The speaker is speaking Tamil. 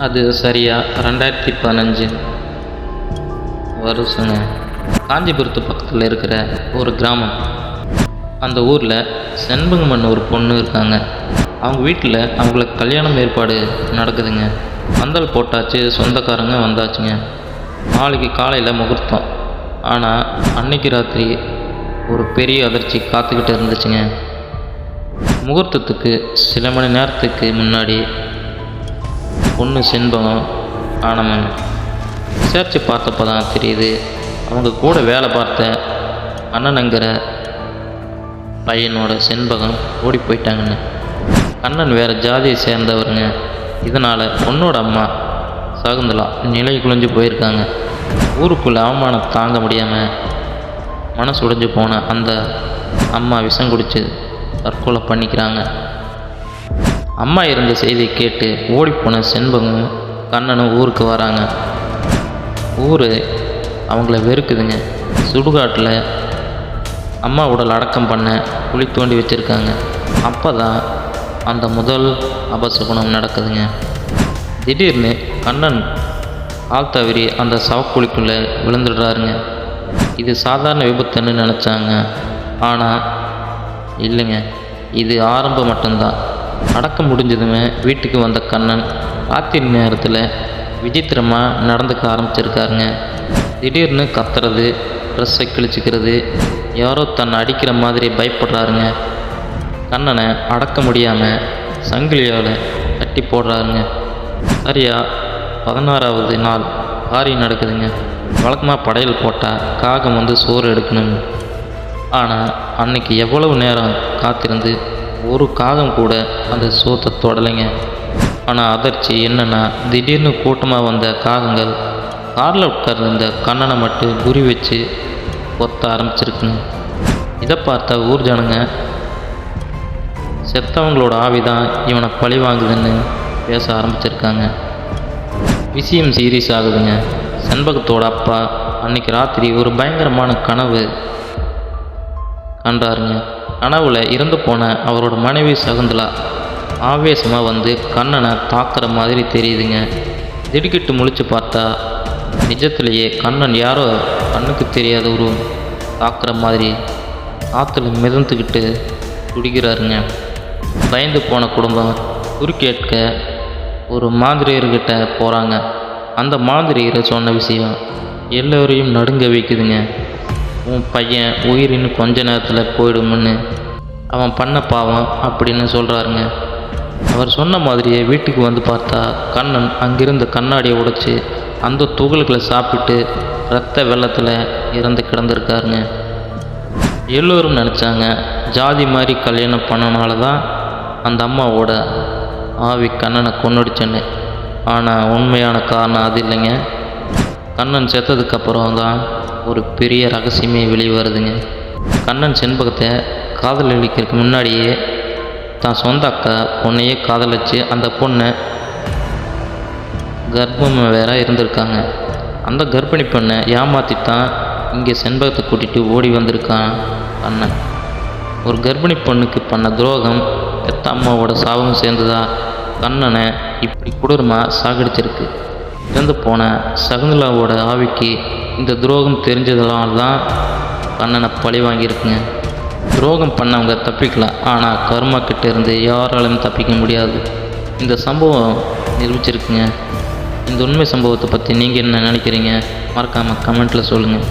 அது சரியாக 2015 வருஷங்க. காஞ்சிபுரத்து பக்கத்தில் இருக்கிற ஒரு கிராமம். அந்த ஊரில் செண்பகம்னு ஒரு பொண்ணு இருக்காங்க. அவங்க வீட்டில் அவங்களுக்கு கல்யாணம் ஏற்பாடு நடக்குதுங்க. பந்தல் போட்டாச்சு, சொந்தக்காரங்க வந்தாச்சுங்க. நாளைக்கு காலையில் முகூர்த்தம். ஆனால் அன்னைக்கு ராத்திரி ஒரு பெரிய அதிர்ச்சி காத்துக்கிட்டு இருந்துச்சுங்க. முகூர்த்தத்துக்கு சில மணி நேரத்துக்கு முன்னாடி பொண்ணு செண்பகம் ஆனவங்க விசாரித்து பார்த்தப்போ தான் தெரியுது, அவங்க கூட வேலை பார்த்த அண்ணனுங்கிற பையனோட செண்பகம் ஓடி போயிட்டாங்கன்னு. அண்ணன் வேறு ஜாதியை சேர்ந்தவருங்க. இதனால் பொண்ணோட அம்மா சகுந்தலா நிலை குலைஞ்சு போயிருக்காங்க. ஊருக்குள்ளே அவமானம் தாங்க முடியாமல் மனசு உடைஞ்சு போன அந்த அம்மா விஷம் குடித்து தற்கொலை பண்ணிக்கிறாங்க. அம்மா இருந்த செய்தியை கேட்டு ஓடிப்போன செண்பகம் கண்ணனும் ஊருக்கு வராங்க. ஊர் அவங்கள வெறுக்குதுங்க. சுடுகாட்டில் அம்மா உடல் அடக்கம் பண்ண குழி தோண்டி வச்சுருக்காங்க. அப்போ தான் அந்த முதல் அபசகுணம் நடக்குதுங்க. திடீர்னு கண்ணன் ஆள் தவறி அந்த சவக்குழிக்குள்ளே விழுந்துடுறாருங்க. இது சாதாரண விபத்துன்னு நினச்சாங்க. ஆனால் இல்லைங்க, இது ஆரம்பம் மட்டும்தான். அடக்கம் முடிஞ்சதுமே வீட்டுக்கு வந்த கண்ணன் ராத்திரி நேரத்தில் விசித்திரமாக நடந்துக்க ஆரம்பிச்சிருக்காருங்க. திடீர்னு கத்துறது, ட்ரெஸ்ஸை கிழிச்சிக்கிறது, யாரோ தன்னை அடிக்கிற மாதிரி பயப்படுறாருங்க. கண்ணனை அடக்க முடியாமல் சங்கிலியால் தட்டி போடுறாருங்க. சரியாக 16வது நாள் காரியம் நடக்குதுங்க. வழக்கமாக படையல் போட்டால் காகம் வந்து சோறு எடுக்கணும். ஆனால் அன்னைக்கு எவ்வளவு நேரம் காத்திருந்து ஒரு காகம் கூட அந்த சோத்தை தொடலைங்க. ஆனால் அதிர்ச்சி என்னென்னா, திடீர்னு கூட்டமாக வந்த காகங்கள் காரில் உட்கார்ந்த கண்ணனை மட்டும் குறி வச்சு கொத்த ஆரம்பிச்சிருக்குங்க. இதை பார்த்த ஊர் ஜனங்க, செத்தவங்களோட ஆவி தான் இவனை பழி வாங்குதுன்னு பேச ஆரம்பிச்சிருக்காங்க. விஷயம் சீரியஸ் ஆகுதுங்க. செண்பகத்தோட அப்பா அன்னைக்கு ராத்திரி ஒரு பயங்கரமான கனவு கண்டாருங்க. கனவுல இறந்து போன அவரோட மனைவி சகுந்தலா ஆவேசமாக வந்து கண்ணனை தாக்குற மாதிரி தெரியுதுங்க. திடுக்கிட்டு முழிச்சு பார்த்தா நிஜத்திலேயே கண்ணன் யாரோ கண்ணுக்கு தெரியாத ஒரு தாக்குற மாதிரி ஆற்றுல மிதந்துக்கிட்டு துடிக்கிறாருங்க. பயந்து போன குடும்பம் குறுக்கேட்க ஒரு மாந்திரியர்கிட்ட போகிறாங்க. அந்த மாந்திரியரை சொன்ன விஷயம் எல்லோரையும் நடுங்க வைக்குதுங்க. உன் பையன் உயிர் இன்னும் கொஞ்ச நேரத்தில் போயிடும்னு அவன் பண்ண பாவம் அப்படின்னு சொல்கிறாருங்க. அவர் சொன்ன மாதிரியே வீட்டுக்கு வந்து பார்த்தா கண்ணன் அங்கிருந்த கண்ணாடியை உடைச்சி அந்த துகள்களை சாப்பிட்டு இரத்த வெள்ளத்தில் இறந்து கிடந்திருக்காருங்க. எல்லோரும் நினச்சாங்க ஜாதி மாதிரி கல்யாணம் பண்ணனால தான் அந்த அம்மாவோட ஆவி கண்ணனை கொன்னுடுச்சுன்னு. ஆனால் உண்மையான காரணம் அது இல்லைங்க. கண்ணன் செத்ததுக்கப்புறம் தான் ஒரு பெரிய ரகசியமே வெளியே வருதுங்க. கண்ணன் செண்பகத்தை காதலிக்கிறதுக்கு முன்னாடியே தான் சொந்த அக்கா பொண்ணையே காதலிச்சு அந்த பொண்ணை கர்ப்பம் வேற இருந்திருக்காங்க. அந்த கர்ப்பிணி பொண்ணை ஏமாற்றித்தான் இங்கே செண்பகத்தை கூட்டிகிட்டு ஓடி வந்திருக்கான் கண்ணன். ஒரு கர்ப்பிணி பொண்ணுக்கு பண்ண துரோகம் பெத்த அம்மாவோட சாபம் சேர்ந்துதா கண்ணனை இப்படி கொடூரமாக சாகடிச்சிருக்கு. இறந்து போன சகுந்தலாவோட ஆவிக்கு இந்த துரோகம் தெரிஞ்சதுனால தான் கண்ணனை பழி வாங்கியிருக்குங்க. துரோகம் பண்ணவங்க தப்பிக்கலாம், ஆனால் கர்மா கிட்ட இருந்து யாராலும் தப்பிக்க முடியாது. இந்த சம்பவம் நிரூபிச்சிருக்குங்க. இந்த உண்மை சம்பவத்தை பற்றி நீங்கள் என்ன நினைக்கிறீங்க? மறக்காமல் கமெண்ட்டில் சொல்லுங்கள்.